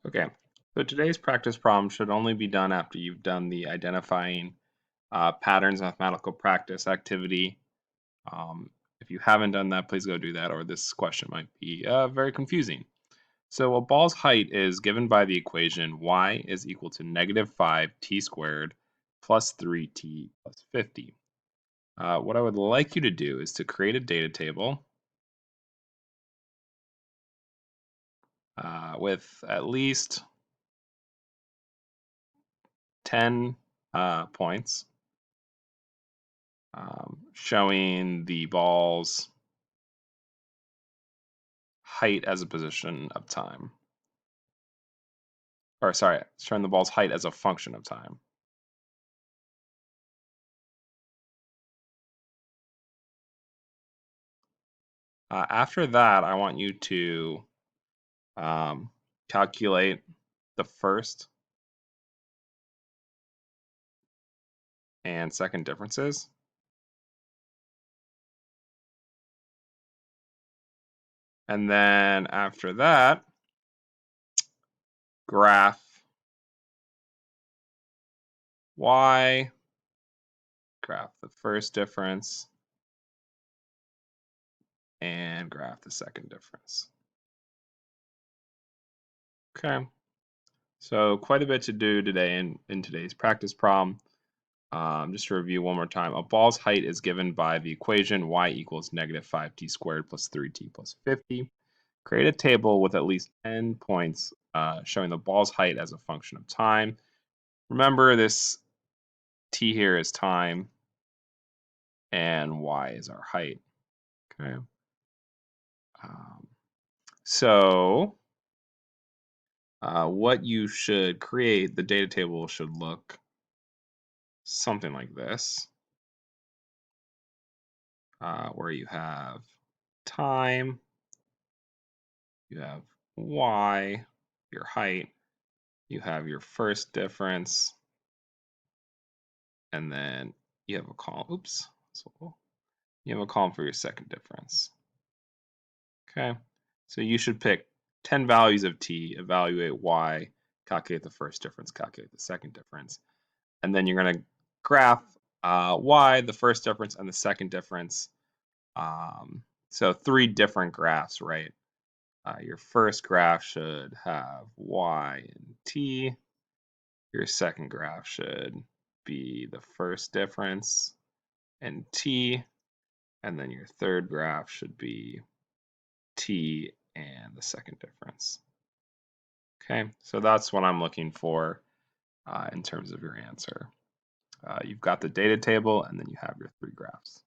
Okay, so today's practice problem should only be done after you've done the identifying patterns mathematical practice activity. If you haven't done that, please go do that, or this question might be very confusing. So a ball's height is given by the equation y is equal to -5t squared plus 3t plus 50. What I would like you to do is to create a data table with at least 10 points. Showing the ball's height as a position of time. Or sorry, showing the ball's height as a function of time. After that, I want you to calculate the first and second differences. And then after that, graph y, graph the first difference, and graph the second difference. Okay, so quite a bit to do today in today's practice problem. Just to review one more time, a ball's height is given by the equation y equals -5t squared plus 3t plus 50. Create a table with at least 10 points showing the ball's height as a function of time. Remember, this t here is time and y is our height. Okay. Um, so what you should create, the data table should look something like this, where you have time, you have y, your height, you have your first difference, and then you have a column. Oops. So you have a column for your second difference. Okay. So you should pick 10 values of t, evaluate y, calculate the first difference, calculate the second difference, and then you're going to graph y, the first difference, and the second difference. So 3 different graphs, right? Your first graph should have y and t. Your second graph should be the first difference and t. And then your third graph should be t and the second difference. Okay, so that's what I'm looking for in terms of your answer. You've got the data table and then you have your 3 graphs.